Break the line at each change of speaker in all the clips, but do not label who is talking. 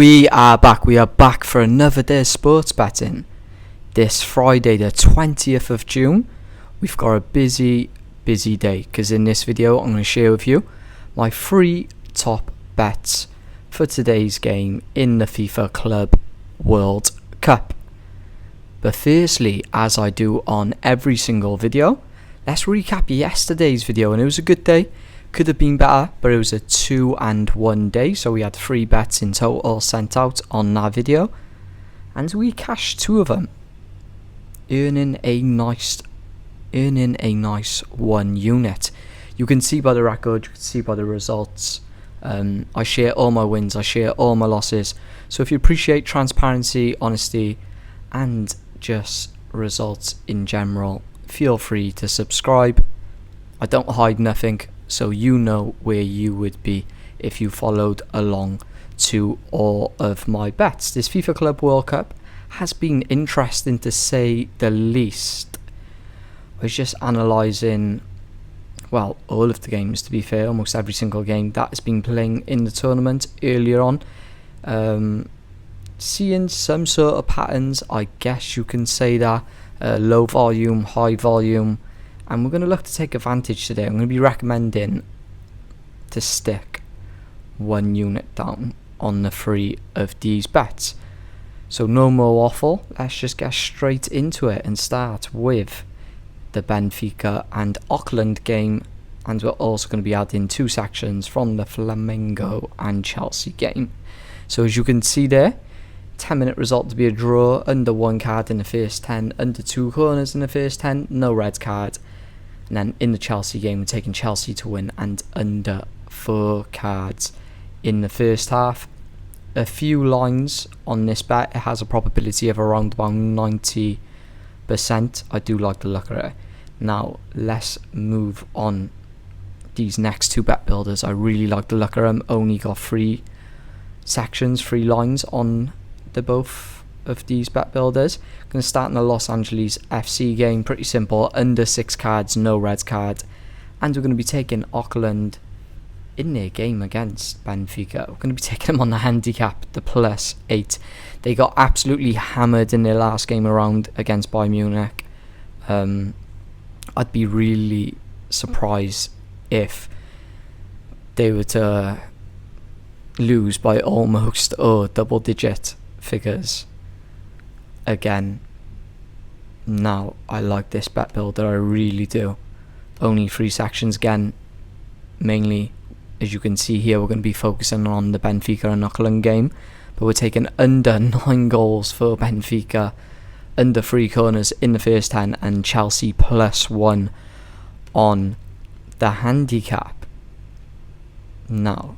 We are back for another day of sports betting. This Friday the 20th of June, we've got a busy day because in this video I'm going to share with you my 3 top bets for today's game in the FIFA Club World Cup. But firstly, as I do on every single video, let's recap yesterday's video, and it was a good day. Could have been better, but it was a 2-1 day, so we had 3 bets in total sent out on that video, and we cashed 2 of them, earning a nice 1 unit. You can see by the record, you can see by the results. I share all my wins, I share all my losses. So if you appreciate transparency, honesty, and just results in general, feel free to subscribe. I don't hide nothing, so you know where you would be if you followed along to all of my bets. This FIFA Club World Cup has been interesting to say the least. I was just analysing, well, all of the games, to be fair, almost every single game that has been playing in the tournament earlier on. Seeing some sort of patterns, I guess you can say that. Low volume, high volume. And we're going to look to take advantage today. I'm going to be recommending to stick 1 unit down on the 3 of these bets. So no more waffle. Let's just get straight into it and start with the Benfica and Auckland game. And we're also going to be adding 2 sections from the Flamengo and Chelsea game. So as you can see there, 10-minute result to be a draw, under 1 card in the first 10, under 2 corners in the first 10, no red card. And then in the Chelsea game, we're taking Chelsea to win and under 4 cards in the first half. A few lines on this bet. It has a probability of around about 90%. I do like the look of it. Now, let's move on. These next 2 bet builders, I really like the look of them. Only got 3 sections, 3 lines on the both of these bet builders. Going to start in the Los Angeles FC game. Pretty simple, under 6 cards, no red card. And we're going to be taking Auckland in their game against Benfica. We're going to be taking them on the handicap, the +8. They got absolutely hammered in their last game around against Bayern Munich. I'd be really surprised if they were to lose by almost double-digit figures again. Now, I like this bet builder, I really do. Only 3 sections again. Mainly, as you can see here, we're going to be focusing on the Benfica and Auckland game, but we're taking under 9 goals for Benfica, under 3 corners in the first 10, and Chelsea +1 on the handicap. Now,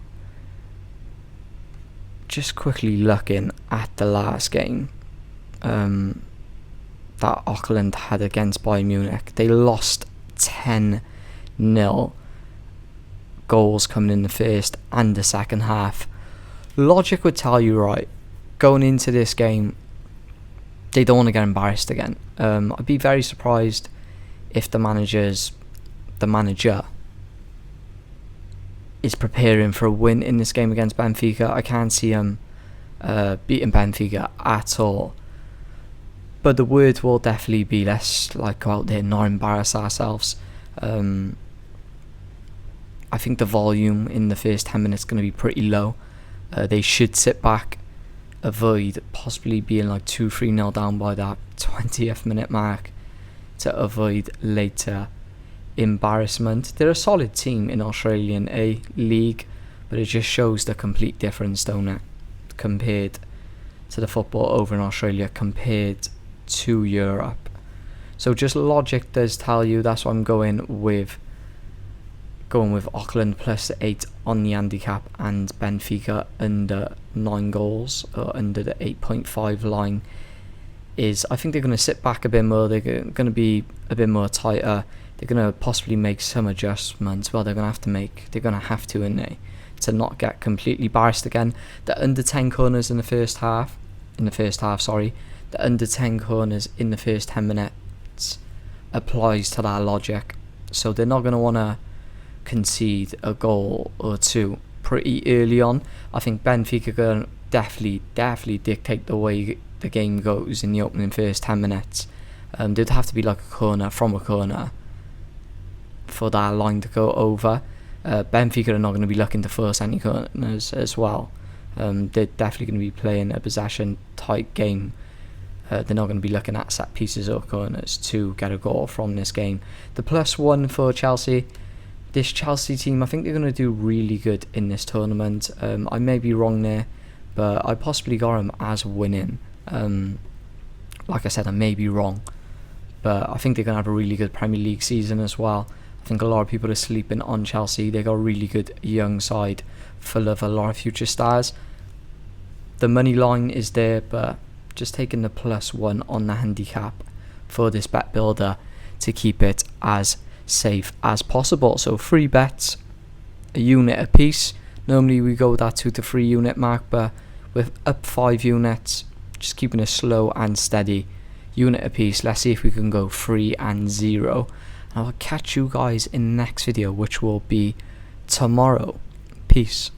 just quickly looking at the last game that Auckland had against Bayern Munich, they lost 10-0, goals coming in the first and the second half. Logic would tell you, right, going into this game, they don't want to get embarrassed again. I'd be very surprised if the manager is preparing for a win in this game against Benfica. I can't see him beating Benfica at all. But the word will definitely be, let's go out there and not embarrass ourselves. I think the volume in the first 10 minutes is going to be pretty low. They should sit back, avoid possibly being 2-3-0 down by that 20th minute mark to avoid later embarrassment. They're a solid team in Australian A League, but it just shows the complete difference, don't it, compared to the football over in Australia compared to Europe. So just logic does tell you, that's why I'm going with Auckland +8 on the handicap, and Benfica under 9 goals, or under the 8.5 line. Is I think they're going to sit back a bit more, they're going to be a bit more tighter. They're going to possibly make some adjustments. Well, they're going to have to, in there, to not get completely embarrassed again. The under 10 corners in the first half, the under 10 corners in the first 10 minutes applies to that logic. So they're not going to want to concede a goal or 2 pretty early on. I think Benfica definitely dictate the way the game goes in the opening first 10 minutes. There'd have to be like a corner from a corner for that line to go over. Benfica are not going to be looking to force any corners as well. They're definitely going to be playing a possession tight game. They're not going to be looking at set pieces or corners to get a goal from this game. The +1 for Chelsea. This Chelsea team, I think they're going to do really good in this tournament. I may be wrong there, but I possibly got them as winning. Like I said, I may be wrong, but I think they're going to have a really good Premier League season as well. I think a lot of people are sleeping on Chelsea. They got a really good young side full of a lot of future stars. The money line is there, but just taking the +1 on the handicap for this bet builder to keep it as safe as possible. So 3 bets, a unit a piece. Normally we go with that 2 to 3 unit mark, but with up 5 units, just keeping it slow and steady. Unit a piece. Let's see if we can go 3 and 0. And I'll catch you guys in the next video, which will be tomorrow. Peace.